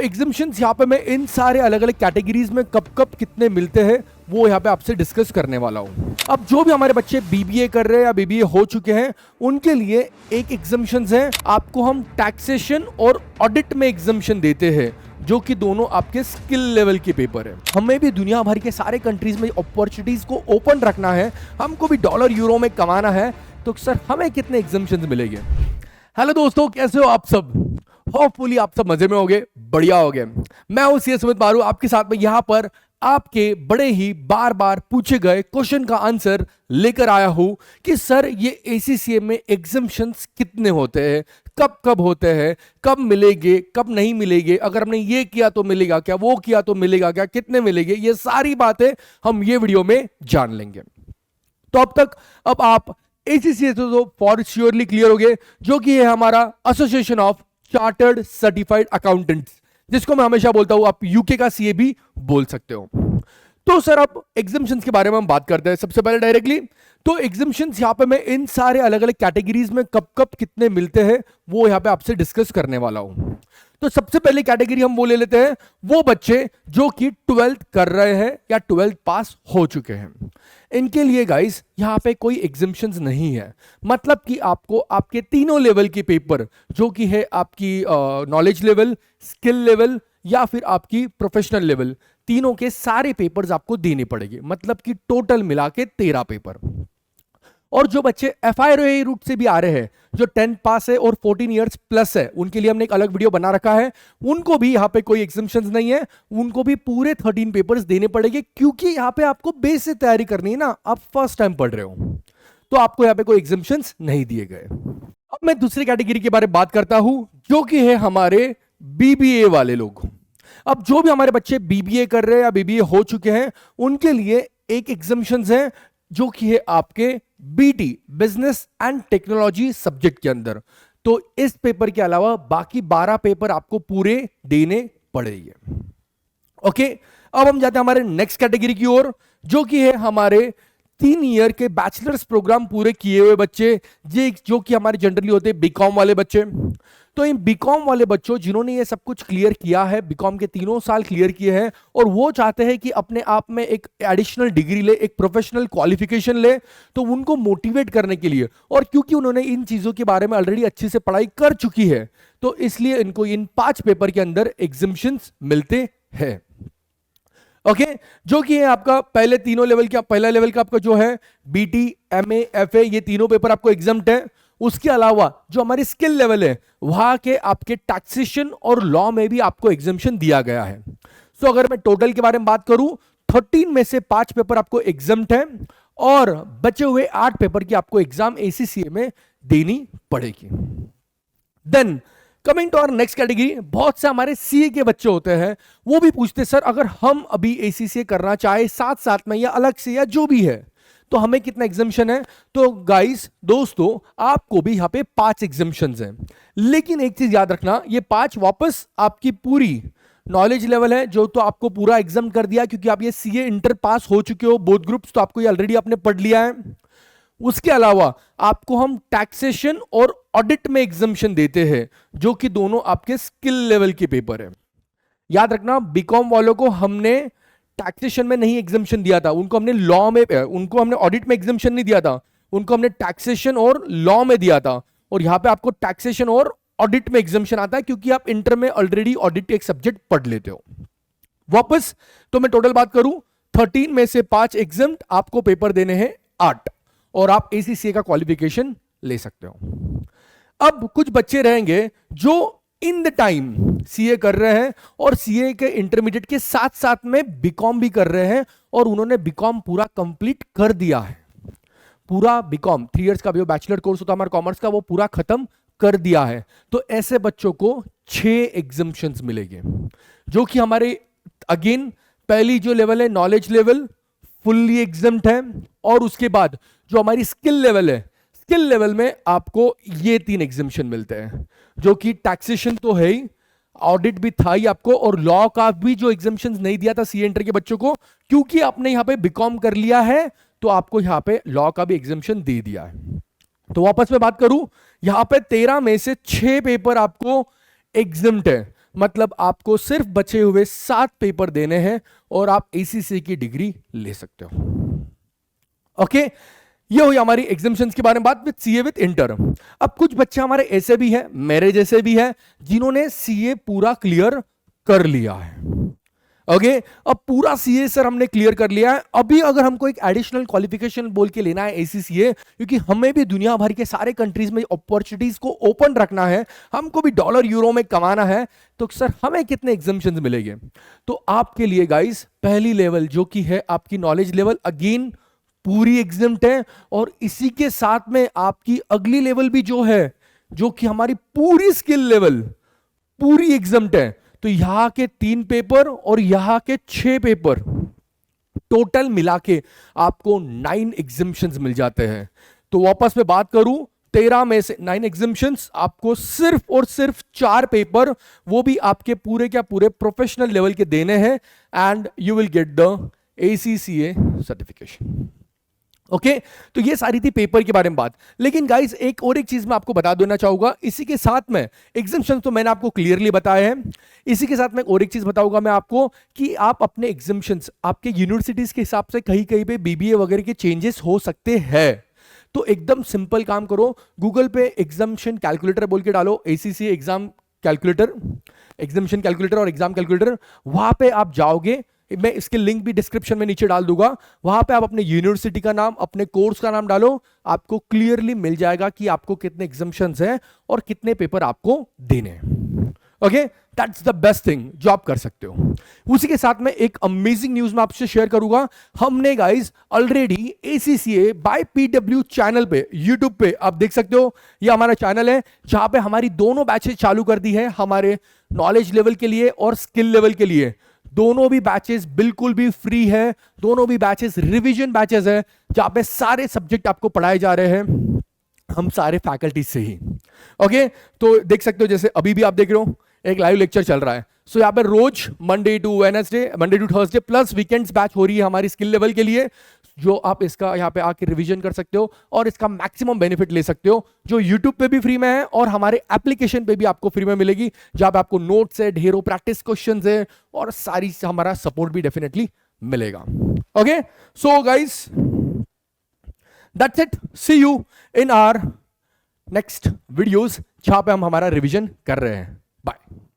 एग्जामिशंस यहाँ पे मैं इन सारे अलग अलग कैटेगरीज में कब कब कितने मिलते हैं वो यहाँ पे आपसे डिस्कस करने वाला हूँ। अब जो भी हमारे बच्चे बीबीए कर रहे हैं या बीबीए हो चुके हैं उनके लिए एक एग्जामिशंस है, आपको हम टैक्सेशन और ऑडिट में एग्जामिशन देते हैं जो कि दोनों आपके स्किल लेवल के पेपर है। हमें भी दुनिया भर के सारे कंट्रीज में अपॉर्चुनिटीज को ओपन रखना है, हमको भी डॉलर यूरो में कमाना है, तो सर हमें कितने एग्जामिशंस मिलेंगे। हेलो दोस्तों, कैसे हो आप सब? होपफुली आप सब मजे में होगे, बढ़िया होगे। मैं हूं सीए सुमित बारू आपके साथ में यहाँ पर आपके बड़े ही बार बार पूछे गए क्वेश्चन का आंसर लेकर आया हूं कि सर ये एसीसीए में एग्जामिशंस कितने होते हैं, कब कब होते हैं, कब मिलेंगे, कब नहीं मिलेंगे, अगर हमने ये किया तो मिलेगा क्या, वो किया तो मिलेगा क्या, कितने मिलेंगे, ये सारी बातें हम ये वीडियो में जान लेंगे। तो अब आप एसीसीए तो फॉर श्योरली क्लियर हो गए, जो कि है हमारा association of chartered certified accountants, जिसको मैं हमेशा बोलता हूं आप यूके का सीए भी बोल सकते हो। तो सर अब एग्जामिशंस के बारे में हम बात करते हैं सबसे पहले डायरेक्टली। तो एग्जामिशंस यहाँ पे मैं इन सारे अलग अलग कैटेगरीज में कब कब कितने मिलते हैं वो यहाँ पे आपसे डिस्कस करने वाला हूं। तो सबसे पहले कैटेगरी हम वो ले लेते हैं, वो बच्चे जो कि 12th कर रहे हैं या 12th पास हो चुके हैं। इनके लिए गाइस यहाँ पे कोई एग्जामिशंस नहीं है, मतलब कि आपको आपके तीनों लेवल के पेपर जो कि है आपकी नॉलेज लेवल, स्किल लेवल या फिर आपकी प्रोफेशनल लेवल, तीनों के सारे पेपर्स आपको देने पड़ेंगे, मतलब कि टोटल मिला के 13 पेपर। और जो बच्चे एफआईआरओए रूट से भी आ रहे हैं, जो 10 पास है और 14 इयर्स प्लस है, उनके लिए हमने एक अलग वीडियो बना रखा है, उनको भी यहाँ पे कोई एग्जामिशंस नहीं है, उनको भी पूरे 13 पेपर्स देने पड़ेंगे, क्योंकि यहाँ पे आपको बेस से तैयारी करनी है ना, आप फर्स्ट टाइम पढ़ रहे हो, तो आपको यहाँ पे कोई एग्जामिशंस नहीं दिए गए। अब मैं दूसरी कैटेगरी के बारे में बात करता हूं, जो कि है हमारे बीबीए वाले लोग। अब जो भी हमारे बच्चे बीबीए कर रहे हैं या बीबीए हो चुके हैं उनके लिए एक एग्जामिशंस है जो कि है आपके BT business and technology subject के अंदर। तो इस पेपर के अलावा बाकी 12 पेपर आपको पूरे देने पड़ेंगे। ओके, अब हम जाते हैं हमारे नेक्स्ट कैटेगरी की ओर, जो कि है हमारे 3 ईयर के बैचलर्स प्रोग्राम पूरे किए हुए बच्चे, जो कि हमारे जनरली होते हैं बीकॉम वाले बच्चे। तो इन बीकॉम वाले बच्चों जिन्होंने ये सब कुछ क्लियर किया है, बीकॉम के तीनों साल क्लियर किए हैं और वो चाहते हैं कि अपने आप में एक एडिशनल डिग्री ले, एक प्रोफेशनल क्वालिफिकेशन ले, तो उनको मोटिवेट करने के लिए, और क्योंकि उन्होंने इन चीजों के बारे में ऑलरेडी अच्छे से पढ़ाई कर चुकी है, तो इसलिए इनको इन 5 पेपर के अंदर एग्जामिशंस मिलते हैं। ओके, जो कि है आपका पहले तीनों लेवल का, पहला लेवल का आपका जो है बीटी, एमए, एफए, ये तीनों पेपर आपको एग्जाम्प्ट है। उसके अलावा जो हमारी स्किल लेवल है वहां के आपके टैक्सेशन और लॉ में भी आपको एग्जाम्पशन दिया गया है। सो अगर मैं टोटल के बारे में बात करूं, 13 में से 5 पेपर आपको एग्जाम्प्ट है और बचे हुए 8 पेपर की आपको एग्जाम एसीसीए में देनी पड़ेगी। Then coming to our next category, बहुत से हमारे सीए के बच्चे होते हैं, वो भी पूछते सर अगर हम अभी एसीसीए करना चाहे साथ साथ में या अलग से या जो भी है, तो हमें कितना एग्जामिशन है? तो गाइस दोस्तों, आपको भी यहां पे 5 एग्जामिशंस हैं, लेकिन एक चीज याद रखना, ये 5 वापस आपकी पूरी नॉलेज लेवल है, जो तो आपको पूरा एग्जाम कर दिया, क्योंकि आप ये सीए इंटर पास हो चुके हो बोथ ग्रुप्स, तो आपको ये ऑलरेडी आपने पढ़ लिया है। उसके अलावा आपको हम टैक्सेशन और ऑडिट में एग्जामिशन देते हैं, जो कि दोनों आपके स्किल लेवल के पेपर है। याद रखना, बीकॉम वालों को हमने टैक्सेशन में नहीं एग्जामिशन दिया था, उनको हमने लॉ में, उनको हमने ऑडिट में एग्जामिशन नहीं दिया था, उनको हमने टैक्सेशन और लॉ में दिया था। और यहां पे आपको टैक्सेशन और ऑडिट में एग्जामिशन आता है, क्योंकि आप इंटर में ऑलरेडी ऑडिट एक सब्जेक्ट पढ़ लेते हो। वापस तो मैं टोटल बात करूं, 13 में से 5 एग्जाम, आपको पेपर देने हैं 8, और आप एसीसीए का क्वालिफिकेशन ले सकते हो। अब कुछ बच्चे रहेंगे जो इन द टाइम सीए कर रहे हैं और सीए के इंटरमीडिएट के साथ साथ में बीकॉम भी कर रहे हैं, और उन्होंने बीकॉम पूरा कंप्लीट कर दिया है, पूरा बीकॉम 3 इयर्स का भी बैचलर कोर्स होता है हमारा कॉमर्स का, वो पूरा खत्म कर दिया है। तो ऐसे बच्चों को 6 एग्जामिशंस मिलेंगे, जो कि हमारे अगेन पहली जो लेवल है नॉलेज लेवल फुल्ली एग्जाम्प्ट है, और उसके बाद जो हमारी स्किल लेवल है, स्किल लेवल में आपको ये 3 एग्जामिशन मिलते हैं, जो कि टैक्सेशन तो है ही, ऑडिट भी था ही आपको, और लॉ का भी जो एग्जामिशन नहीं दिया था सीए इंटर के बच्चों को, क्योंकि आपने यहां पे बीकॉम कर लिया है, तो आपको यहां पे लॉ का भी एग्जामिशन दे दिया है। तो वापस में बात करूं, यहां पे 13 में से 6 पेपर आपको एग्जाम्प्ट है, मतलब आपको सिर्फ बचे हुए 7 पेपर देने हैं और आप ACCA की डिग्री ले सकते हो। ओके, ये हुई हमारी एग्जामिशंस के बारे में बात विद सीए विद इंटर। अब कुछ बच्चे हमारे ऐसे भी हैं, मेरे जैसे भी हैं, जिन्होंने सीए पूरा क्लियर कर लिया है। ओके, अब पूरा सीए सर हमने क्लियर कर लिया है, अभी अगर हमको एक एडिशनल क्वालिफिकेशन बोल के लेना है ACCA, क्योंकि हमें भी दुनिया भर के सारे कंट्रीज में अपॉर्चुनिटीज को ओपन रखना है, हमको भी डॉलर यूरो में कमाना है, तो सर हमें कितने एग्जामिशंस मिलेंगे? तो आपके लिए गाइस पहली लेवल जो कि है आपकी नॉलेज लेवल, अगेन पूरी एग्जाम्प्ट है, और इसी के साथ में आपकी अगली लेवल भी जो है, जो कि हमारी पूरी स्किल लेवल पूरी एग्जाम्प्ट है। तो यहां के 3 पेपर और यहां के 6 पेपर टोटल मिला के आपको 9 एग्जाम्शंस मिल जाते हैं। तो वापस में बात करूं, 13 में से 9 एग्जाम्शंस, आपको सिर्फ और सिर्फ 4 पेपर, वो भी आपके पूरे क्या पूरे प्रोफेशनल लेवल के देने हैं, and you will get the ACCA certification. Okay, तो ये सारी थी पेपर के बारे में बात। लेकिन गाइस एक और एक चीज मैं आपको बता देना चाहूंगा, इसी के साथ में एग्जाम्शन तो मैंने आपको क्लियरली बताया है, इसी के साथ में और एक चीज बताऊंगा मैं आपको कि आप अपने एग्जाम्शंस आपके यूनिवर्सिटीज के हिसाब से कहीं कहीं पे BBA वगैरह के चेंजेस हो सकते हैं। तो एकदम सिंपल काम करो, गूगल पे एग्जाम्शन कैलकुलेटर बोल के डालो, ACCA exam calculator, exemption calculator और एग्जाम कैलकुलेटर, वहां पे आप जाओगे, मैं इसके लिंक भी डिस्क्रिप्शन में नीचे डाल दूंगा, वहां पे आप अपने यूनिवर्सिटी का नाम, अपने कोर्स का नाम डालो, आपको क्लियरली मिल जाएगा कि आपको कितने एग्जाम्शंस हैं और कितने पेपर आपको देने हैं। Okay, that's the best thing जो आप कर सकते हो। उसी के साथ में एक अमेजिंग न्यूज मैं आपसे शेयर करूंगा, हमने गाइस ऑलरेडी ACCA बाय PW चैनल पे, यूट्यूब पे आप देख सकते हो, ये हमारा चैनल है जहां पे हमारी दोनों बैचेस चालू कर दी है, हमारे नॉलेज लेवल के लिए और स्किल लेवल के लिए। दोनों भी बैचेस बिल्कुल भी फ्री है, दोनों भी बैचेस रिवीजन बैचेस है, जहां पे सारे सब्जेक्ट आपको पढ़ाए जा रहे हैं हम सारे फैकल्टी से ही। ओके, तो देख सकते हो जैसे अभी भी आप देख रहे हो एक लाइव लेक्चर चल रहा है, सो यहाँ पे रोज Monday to Thursday plus weekends batch हो रही है हमारी स्किल लेवल के लिए, जो आप इसका यहाँ पे आके रिवीजन कर सकते हो और इसका मैक्सिमम बेनिफिट ले सकते हो, जो यूट्यूब पे भी फ्री में है और हमारे एप्लीकेशन पे भी आपको फ्री में मिलेगी, जहां पे आपको नोट्स है, ढेरों प्रैक्टिस क्वेश्चंस है और सारी हमारा सपोर्ट भी डेफिनेटली मिलेगा। Okay, so guys that's it, see you in our next videos जहां पे हम हमारा रिवीजन कर रहे हैं। बाय।